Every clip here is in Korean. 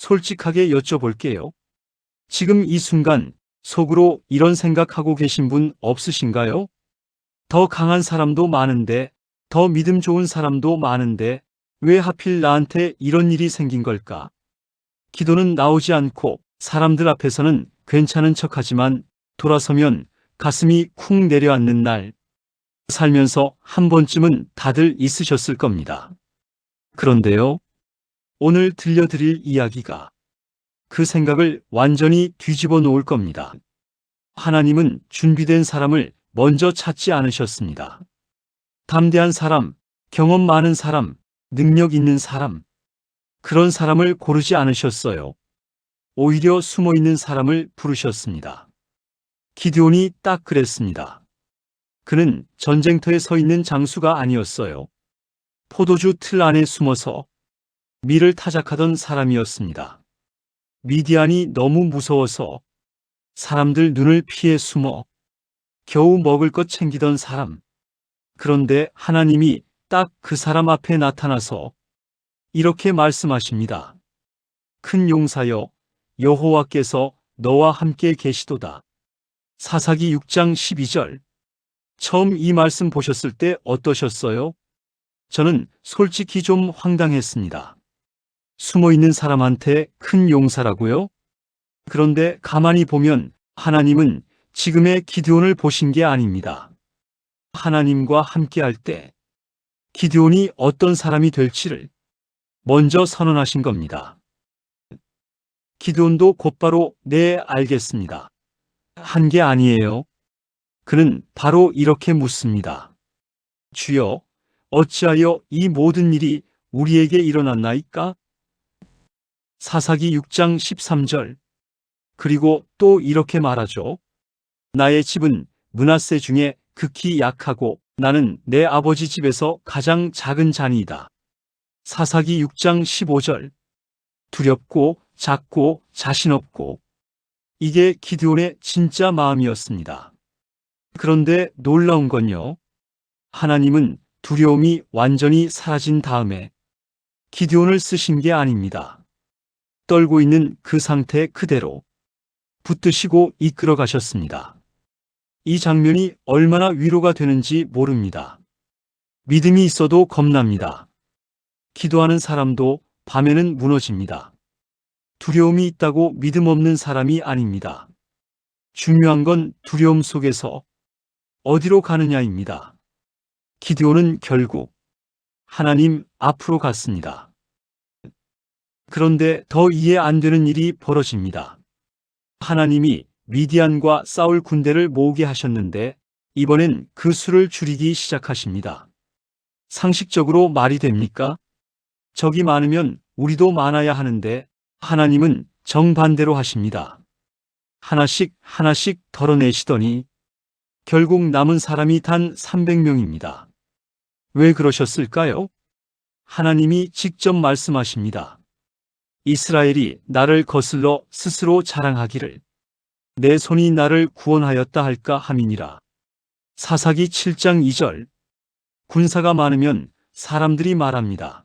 솔직하게 여쭤볼게요. 지금 이 순간 속으로 이런 생각하고 계신 분 없으신가요? 더 강한 사람도 많은데, 더 믿음 좋은 사람도 많은데, 왜 하필 나한테 이런 일이 생긴 걸까? 기도는 나오지 않고 사람들 앞에서는 괜찮은 척하지만 돌아서면 가슴이 쿵 내려앉는 날, 살면서 한 번쯤은 다들 있으셨을 겁니다. 그런데요, 오늘 들려드릴 이야기가 그 생각을 완전히 뒤집어 놓을 겁니다. 하나님은 준비된 사람을 먼저 찾지 않으셨습니다. 담대한 사람, 경험 많은 사람, 능력 있는 사람, 그런 사람을 고르지 않으셨어요. 오히려 숨어 있는 사람을 부르셨습니다. 기드온이 딱 그랬습니다. 그는 전쟁터에 서 있는 장수가 아니었어요. 포도주 틀 안에 숨어서 밀을 타작하던 사람이었습니다. 미디안이 너무 무서워서 사람들 눈을 피해 숨어 겨우 먹을 것 챙기던 사람. 그런데 하나님이 딱 그 사람 앞에 나타나서 이렇게 말씀하십니다. 큰 용사여, 여호와께서 너와 함께 계시도다. 사사기 6장 12절. 처음 이 말씀 보셨을 때 어떠셨어요? 저는 솔직히 좀 황당했습니다. 숨어 있는 사람한테 큰 용사라고요? 그런데 가만히 보면 하나님은 지금의 기드온을 보신 게 아닙니다. 하나님과 함께할 때 기드온이 어떤 사람이 될지를 먼저 선언하신 겁니다. 기드온도 곧바로 네, 알겠습니다. 한 게 아니에요. 그는 바로 이렇게 묻습니다. 주여, 어찌하여 이 모든 일이 우리에게 일어났나이까? 사사기 6장 13절. 그리고 또 이렇게 말하죠. 나의 집은 므낫세 중에 극히 약하고 나는 내 아버지 집에서 가장 작은 자니이다. 사사기 6장 15절. 두렵고 작고 자신 없고, 이게 기드온의 진짜 마음이었습니다. 그런데 놀라운 건요, 하나님은 두려움이 완전히 사라진 다음에 기드온을 쓰신 게 아닙니다. 떨고 있는 그 상태 그대로 붙드시고 이끌어 가셨습니다. 이 장면이 얼마나 위로가 되는지 모릅니다. 믿음이 있어도 겁납니다. 기도하는 사람도 밤에는 무너집니다. 두려움이 있다고 믿음 없는 사람이 아닙니다. 중요한 건 두려움 속에서 어디로 가느냐입니다. 기드온은 결국 하나님 앞으로 갔습니다. 그런데 더 이해 안 되는 일이 벌어집니다. 하나님이 미디안과 싸울 군대를 모으게 하셨는데 이번엔 그 수를 줄이기 시작하십니다. 상식적으로 말이 됩니까? 적이 많으면 우리도 많아야 하는데 하나님은 정반대로 하십니다. 하나씩 하나씩 덜어내시더니 결국 남은 사람이 단 300명입니다. 왜 그러셨을까요? 하나님이 직접 말씀하십니다. 이스라엘이 나를 거슬러 스스로 자랑하기를 내 손이 나를 구원하였다 할까 함이니라. 사사기 7장 2절. 군사가 많으면 사람들이 말합니다.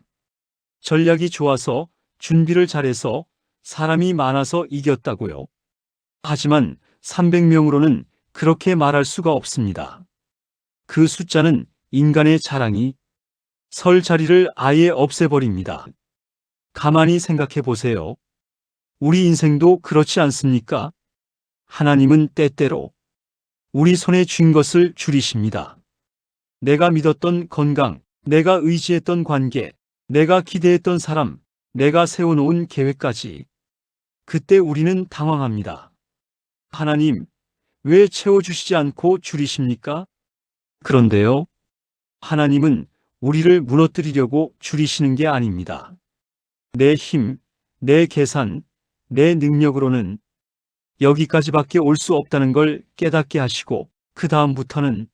전략이 좋아서 준비를 잘해서 사람이 많아서 이겼다고요. 하지만 300명으로는 그렇게 말할 수가 없습니다. 그 숫자는 인간의 자랑이 설 자리를 아예 없애버립니다. 가만히 생각해 보세요. 우리 인생도 그렇지 않습니까? 하나님은 때때로 우리 손에 쥔 것을 줄이십니다. 내가 믿었던 건강, 내가 의지했던 관계, 내가 기대했던 사람, 내가 세워놓은 계획까지. 그때 우리는 당황합니다. 하나님, 왜 채워주시지 않고 줄이십니까? 그런데요, 하나님은 우리를 무너뜨리려고 줄이시는 게 아닙니다. 내 힘, 내 계산, 내 능력으로는 여기까지밖에 올 수 없다는 걸 깨닫게 하시고 그 다음부터는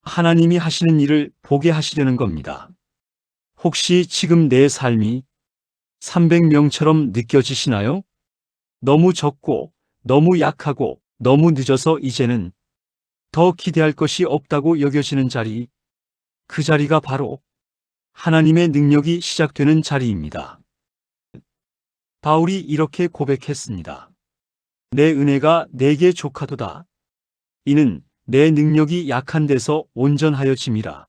하나님이 하시는 일을 보게 하시려는 겁니다. 혹시 지금 내 삶이 300명처럼 느껴지시나요? 너무 적고 너무 약하고 너무 늦어서 이제는 더 기대할 것이 없다고 여겨지는 자리, 그 자리가 바로 하나님의 능력이 시작되는 자리입니다. 바울이 이렇게 고백했습니다. 내 은혜가 내게 족하도다. 이는 내 능력이 약한 데서 온전하여짐이라.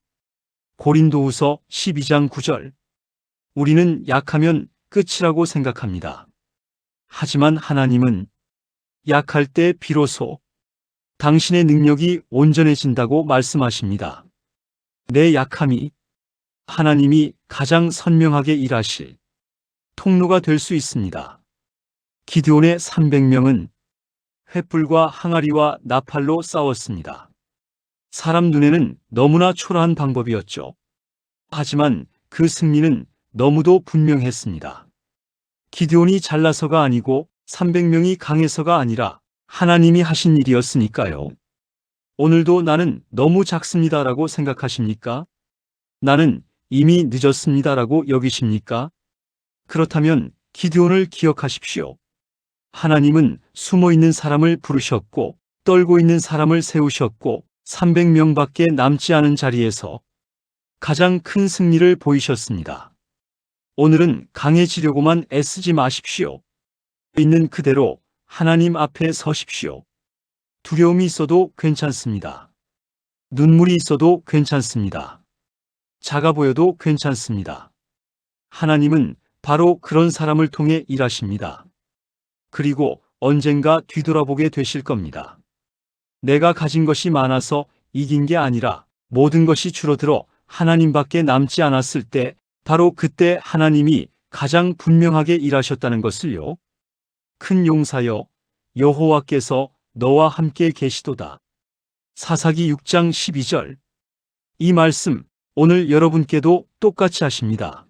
고린도후서 12장 9절. 우리는 약하면 끝이라고 생각합니다. 하지만 하나님은 약할 때 비로소 당신의 능력이 온전해진다고 말씀하십니다. 내 약함이 하나님이 가장 선명하게 일하실 통로가 될 수 있습니다. 기드온의 300명은 횃불과 항아리와 나팔로 싸웠습니다. 사람 눈에는 너무나 초라한 방법이었죠. 하지만 그 승리는 너무도 분명했습니다. 기드온이 잘나서가 아니고 300명이 강해서가 아니라 하나님이 하신 일이었으니까요. 오늘도 나는 너무 작습니다라고 생각하십니까? 나는 이미 늦었습니다라고 여기십니까? 그렇다면 기드온을 기억하십시오. 하나님은 숨어 있는 사람을 부르셨고 떨고 있는 사람을 세우셨고 300명밖에 남지 않은 자리에서 가장 큰 승리를 보이셨습니다. 오늘은 강해지려고만 애쓰지 마십시오. 있는 그대로 하나님 앞에 서십시오. 두려움이 있어도 괜찮습니다. 눈물이 있어도 괜찮습니다. 작아 보여도 괜찮습니다. 하나님은 바로 그런 사람을 통해 일하십니다. 그리고 언젠가 뒤돌아보게 되실 겁니다. 내가 가진 것이 많아서 이긴 게 아니라 모든 것이 줄어들어 하나님밖에 남지 않았을 때 바로 그때 하나님이 가장 분명하게 일하셨다는 것을요. 큰 용사여, 여호와께서 너와 함께 계시도다. 사사기 6장 12절. 이 말씀 오늘 여러분께도 똑같이 하십니다.